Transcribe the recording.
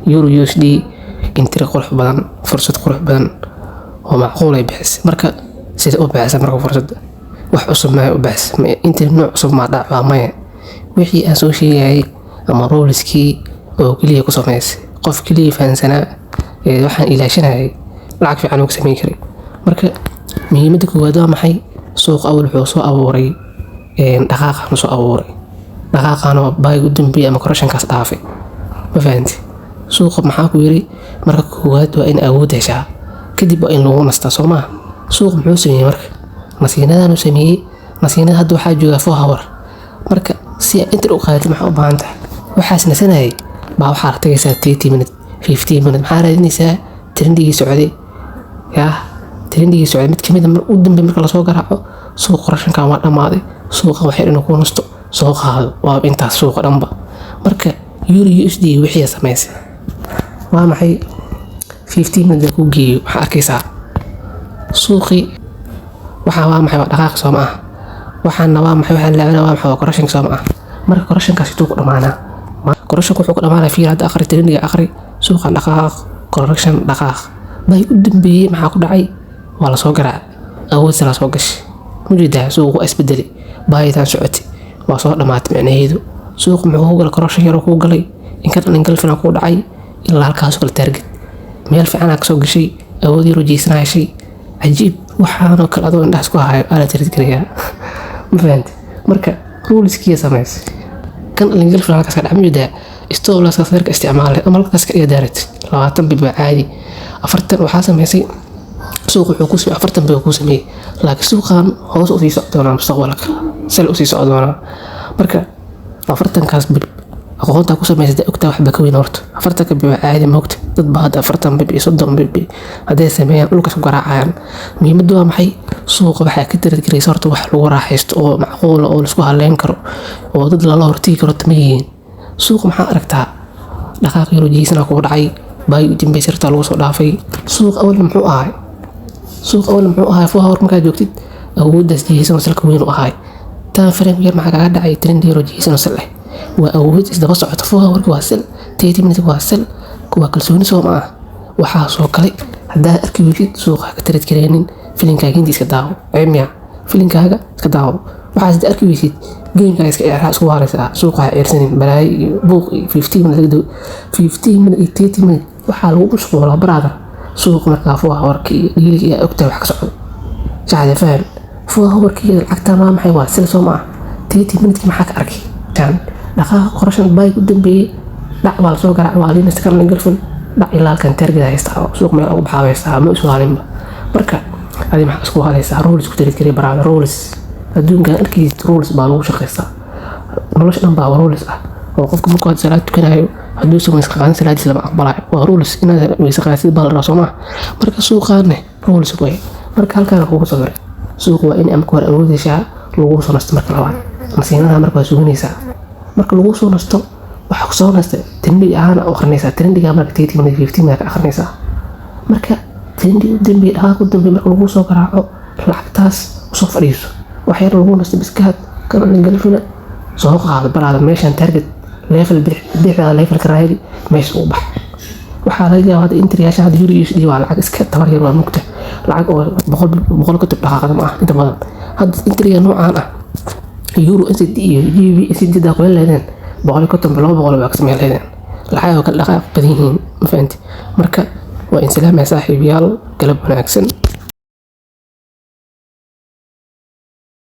euro USD intiri qurux badan fursad qurux badan oo macquul ay bixis marka sida u bixisa marka fursad wax cusub ma u bixis intiri nooc cusub ma dhacba ma wixii aan soo sheegay ama roleski oo kaliya ku sameysay qof kaliya fahansana waxaan ilaashanay lacag fiican oo sameyn karay marka muhiimadda koowaad waa maxay suuq awal wuxuu soo abuuray dhaqaaqan soo abuuray dhaqaaqan oo bay u dambeeyay ama correction kaas dhaafay ma fahanti suuqa maxaa ku yiri marka koowaad waa in awood heshaa kadib waa in lagu nastaa Soomaa suuq muxuu sameeyay marka nasiinadan uu sameeyay nasiinada hadda waxa jooga 4 hour marka si inta u qaadato maxaa u baahan tahay waxaas nasanay baa waxa artaysa 30 minutes 15 minutes maxaa raadinaysaa trendigii socday trendigii socday mid kamid ah u dambe marka la soo garaaco suuq correction-ka waa dhamaaday suuqa waxa inuu ku nasto soo qaado waa intaas suuqa dhanba marka euro USD wixii sameysay waa maxay 15 minutes ku geeyo waxa arkaysaa suuqi waxa waa maxay dhaqaaq Soomaa waxaana waa maxay waxa la waa maxay correction Soomaa marka correction-kaasi tuu ku dhamaana correction wuxuu ku dhamaanaa fiir hadda akhri trendiga akhri suuqa dhaqaaq correction dhaqaaq bay u dambeeyay maxaa ku dhacay waa la soo garaac awood la soo gashay mujida suuqu isbedeli baahitaan socotay waa soo dhamaatay macnaheedu suuq muxuu gal correction yar ku galay in ka dhan galfina ku dhacay ilaa halkaas kala target meel fiican ka soo gashay awood yar jiisnaashay ajiib waxaana kala adoo indhaas ku hayo ala tirid kariya ma fahanti marka ruleskiisa sameys kan galfina halkaas ka dhacay mujida stop loss ka sarka isticmaalay ama halkaas ka iyo daarat 20 biba caadi 40 waxa sameysay suuq wuxuu ku sameeyay 40 biba ku sameeyay laakiin suuqan hoos u sii socdoona mustaqbalka sal u sii socdoona marka 40 kaas bib aqoonta ku sameysay ogtaa wax ba ka weyn horta 40 biba caadi ma ogta dad baad 40 biba 30 biba haday sameeyaan dhulka ku garaacayaan muhiimadu waa maxay suuq waxa ka tirid garaysa horta wax lagu raaxaysto oo macquul oo la isku haleyn karo oo dad la hortii karo tamayiin suuq maxaa aragtaa dhaqaaq yar jiisana ku dhacay bay u dambeysay sirta lagu soo dhaafay suuq awal muxuu ahay foo markaa joogtid awooddaas jiisana salka weyn u ahay taan fareen yar maxaa kaga dhacay trend yar jiisana sal leh waa awood isdaba socota foo warka waa sal 30 minutes waa sal kuwa kalsooni Soomaa waxa soo kale hadaa arki wajid suuqa ka tirid kareenin filinkaaga intiisa daawo aymiya filinkaaga iska daawo waxa arki wajid game iska ciyaar isku waaraysa suuqa ciyaarsanin balaay buuq 15 minutes 30 minutes waxa lagu mashquulaa brother suuq markaa foo warkii dhiliga ogtaa wax ka socdo saacada faham foo warkii lacagta ma maxay waa sal Soomaa 30 minutes maxaa ka arkay tan dhaqaaq correction bay u dambeeyay dhac wal soo garaac waa in iska kan galfin dhac ilaa kan target haysta suuq meel ugu baxaysa ma soo halin marka adi maxaa isku halaysa rules ku tirid kari brother rules adduunka arkii rules baa lagu shaqeystaa nolosha dhan baa rules ah oo qofka markuu salaad tukanayo hadduu soo iska qaan salaadiis lama aqbalayo waa rules inaad weysa qaasid baa la Soomaa marka suuqaane rules way marka halkaan ugu soo maray suuq waa in amku awoodisha lagu soo nasto marka labaad nasiinada marka suuginaysa marka lagu soo nasto waxa ku soo nastay trendig aan akhrinaysa trendiga marka 30 minutes 15 minutes akhrinaysa marka trendig dambe dhaqaaq dambe marka lagu soo garaaco lacagtaas soo fadhiiso wax yar lagu nasto biskaad kan galfina soo qaado baraada meeshan target level bixida level karaaydi meesh u bax waxa laga yaabaa intriyaasha hada euro USD waa lacag iska tabar yar waa mugta lacag oo 100 ka tib dhaqaaqada ma ah inta badan hada intriya noocaan ah euro USD iyo GB USD da qoyn leedeen 100 waa ka sameeyay leedeen lacag ka dhaqaaq badan yihiin ma fahanti marka waa in salaam saaxiibayaal galab wanaagsan